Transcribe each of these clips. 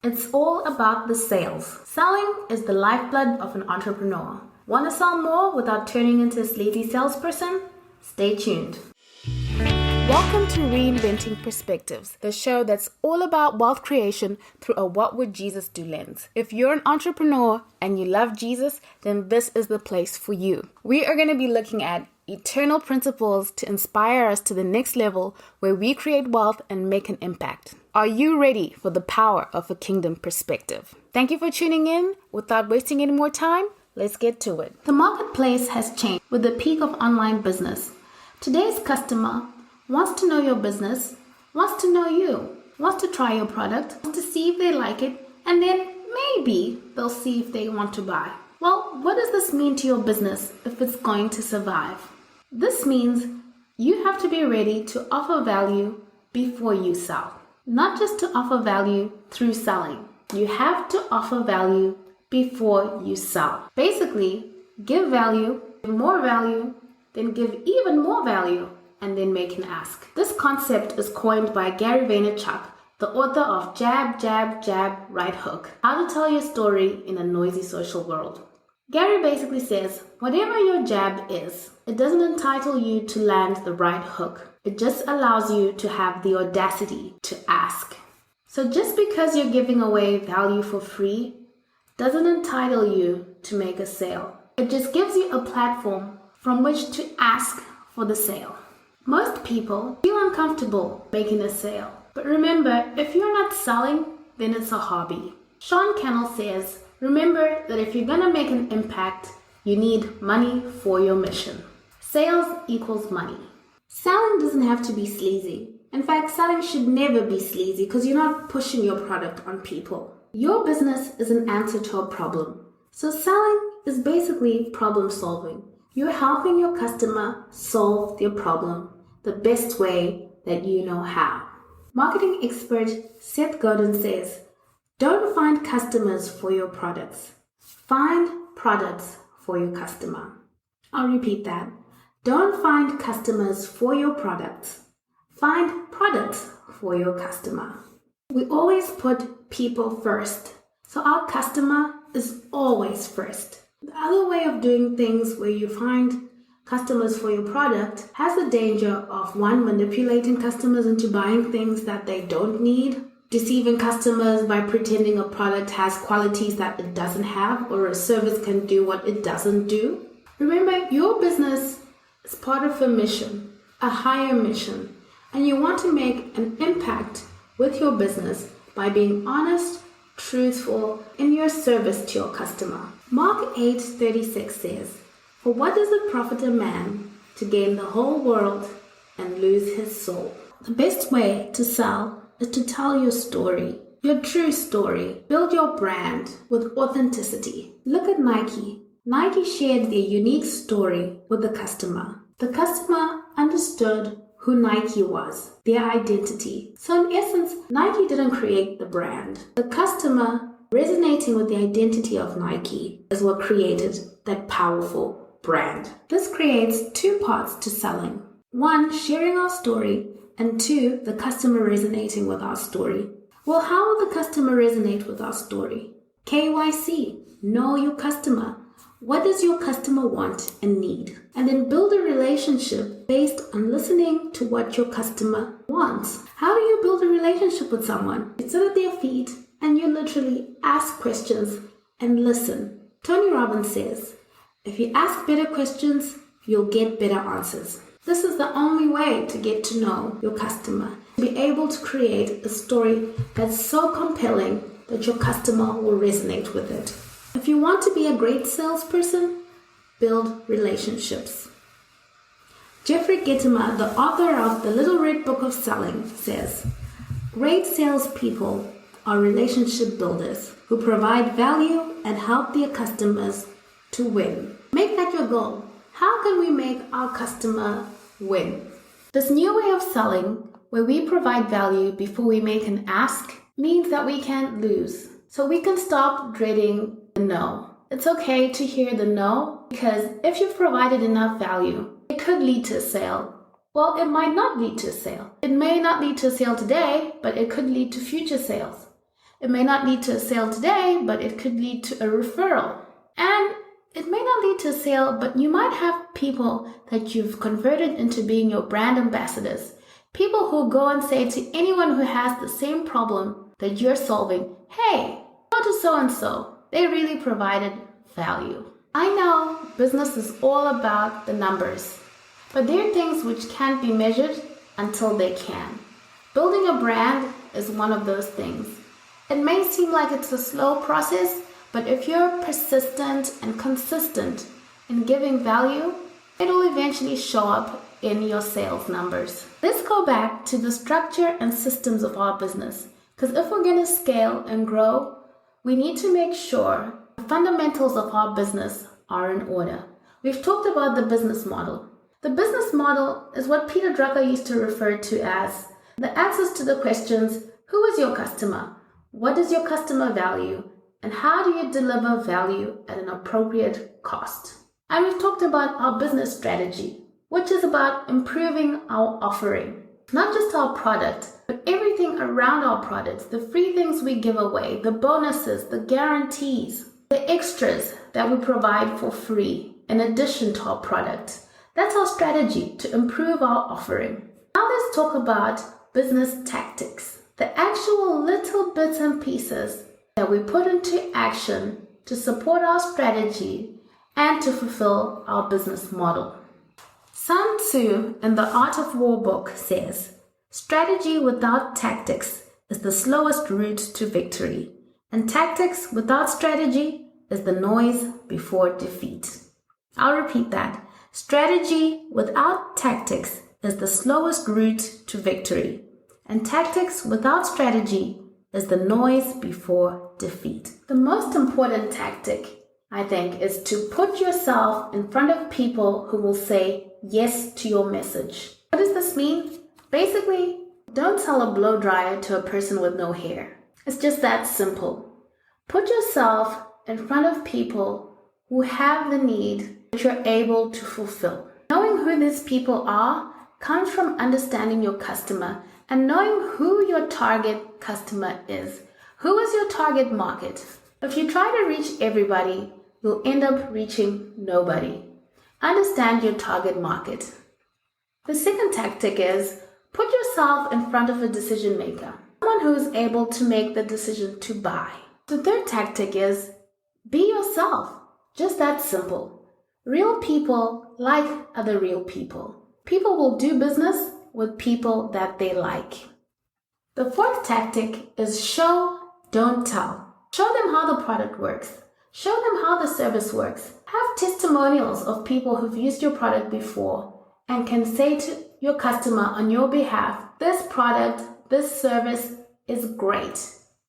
It's all about the sales. Selling is the lifeblood of an entrepreneur. Want to sell more without turning into a sleazy salesperson? Stay tuned. Welcome to Reinventing Perspectives, the show that's all about wealth creation through a what would Jesus do lens. If you're an entrepreneur and you love Jesus, then this is the place for you. We are going to be looking at eternal principles to inspire us to the next level where we create wealth and make an impact. Are you ready for the power of a kingdom perspective? Thank you for tuning in. Without wasting any more time, let's get to it. The marketplace has changed with the peak of online business. Today's customer wants to know your business, wants to know you, wants to try your product, wants to see if they like it, and then maybe they'll see if they want to buy. Well, what does this mean to your business if it's going to survive? This means you have to be ready to offer value before you sell. Not just to offer value through selling. You have to offer value before you sell. Basically, give value, more value, then give even more value, and then make an ask. This concept is coined by Gary Vaynerchuk, the author of Jab, Jab, Jab, Right Hook, How to Tell Your Story in a Noisy Social World. Gary basically says, whatever your jab is, it doesn't entitle you to land the right hook. It just allows you to have the audacity to ask. So just because you're giving away value for free doesn't entitle you to make a sale. It just gives you a platform from which to ask for the sale. Most people feel uncomfortable making a sale. But remember, if you're not selling, then it's a hobby. Cannell says, remember that if you're going to make an impact, you need money for your mission. Sales equals money. Selling doesn't have to be sleazy. In fact, selling should never be sleazy because you're not pushing your product on people. Your business is an answer to a problem. So selling is basically problem solving. You're helping your customer solve their problem the best way that you know how. Marketing expert Seth Godin says, don't find customers for your products. Find products for your customer. I'll repeat that. Don't find customers for your products. Find products for your customer. We always put people first, so our customer is always first. The other way of doing things where you find customers for your product has the danger of one, manipulating customers into buying things that they don't need, deceiving customers by pretending a product has qualities that it doesn't have or a service can do what it doesn't do. Remember, your business is part of a mission, a higher mission, and you want to make an impact with your business by being honest, truthful in your service to your customer. Mark 8:36 says, for what does it profit a man to gain the whole world and lose his soul? The best way to sell is to tell your story, your true story. Build your brand with authenticity. Look at Nike. Nike shared their unique story with the customer. The customer understood who Nike was, their identity. So in essence, Nike didn't create the brand. The customer resonating with the identity of Nike is what created that powerful brand. This creates two parts to selling. One, sharing our story, and two, the customer resonating with our story. Well, how will the customer resonate with our story? KYC, know your customer. What does your customer want and need? And then build a relationship based on listening to what your customer wants. How do you build a relationship with someone? You sit at their feet and you literally ask questions and listen. Tony Robbins says, if you ask better questions, you'll get better answers. This is the only way to get to know your customer. Be able to create a story that's so compelling that your customer will resonate with it. If you want to be a great salesperson, build relationships. Jeffrey Gitomer, the author of The Little Red Book of Selling, says, great salespeople are relationship builders who provide value and help their customers to win. Make that your goal. How can we make our customer win? This new way of selling, where we provide value before we make an ask, means that we can't lose. So we can stop dreading the no. It's okay to hear the no, because if you've provided enough value, it could lead to a sale. Well, it might not lead to a sale. It may not lead to a sale today, but it could lead to future sales. It may not lead to a sale today, but it could lead to a referral. And it may not lead to a sale, but you might have people that you've converted into being your brand ambassadors. People who go and say to anyone who has the same problem that you're solving, hey, go to so-and-so. They really provided value. I know business is all about the numbers, but there are things which can't be measured until they can. Building a brand is one of those things. It may seem like it's a slow process, but if you're persistent and consistent in giving value, it'll eventually show up in your sales numbers. Let's go back to the structure and systems of our business, because if we're going to scale and grow, we need to make sure the fundamentals of our business are in order. We've talked about the business model. The business model is what Peter Drucker used to refer to as the answers to the questions, who is your customer? What is your customer value? And how do you deliver value at an appropriate cost? And we've talked about our business strategy, which is about improving our offering. Not just our product, but everything around our products, the free things we give away, the bonuses, the guarantees, the extras that we provide for free in addition to our product. That's our strategy to improve our offering. Now let's talk about business tactics, the actual little bits and pieces that we put into action to support our strategy and to fulfill our business model. Sun Tzu in the Art of War book says, strategy without tactics is the slowest route to victory, and tactics without strategy is the noise before defeat. I'll repeat that. Strategy without tactics is the slowest route to victory, and tactics without strategy is the noise before defeat. The most important tactic, I think, is to put yourself in front of people who will say yes to your message. What does this mean? Basically, don't sell a blow dryer to a person with no hair. It's just that simple. Put yourself in front of people who have the need that you're able to fulfill. Knowing who these people are comes from understanding your customer and knowing who your target customer is. Who is your target market? If you try to reach everybody, you'll end up reaching nobody. Understand your target market. The second tactic is put yourself in front of a decision maker, someone who is able to make the decision to buy. The third tactic is be yourself. Just that simple. Real people like other real people. People will do business with people that they like. The fourth tactic is show, don't tell. Show them how the product works. Show them how the service works. Have testimonials of people who've used your product before and can say to your customer on your behalf, this product, this service is great.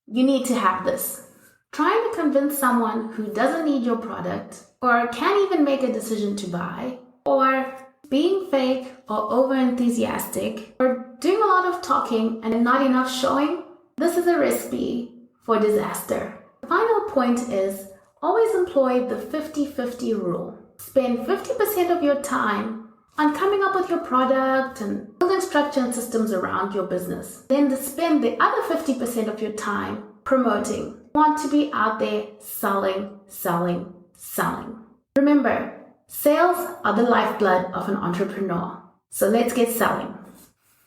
You need to have this. Trying to convince someone who doesn't need your product or can't even make a decision to buy, or being fake or over-enthusiastic, or doing a lot of talking and not enough showing, this is a recipe for disaster. The final point is always employ the 50-50 rule. Spend 50% of your time on coming up with your product and building structure and systems around your business. Then spend the other 50% of your time promoting. You want to be out there selling, selling, selling. Remember, sales are the lifeblood of an entrepreneur. So let's get selling.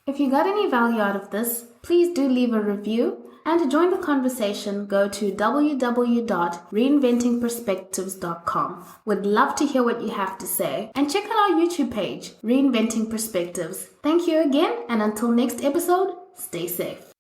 If you got any value out of this, please do leave a review. And to join the conversation, go to www.reinventingperspectives.com. Would love to hear what you have to say. And check out our YouTube page, Reinventing Perspectives. Thank you again, and until next episode, stay safe.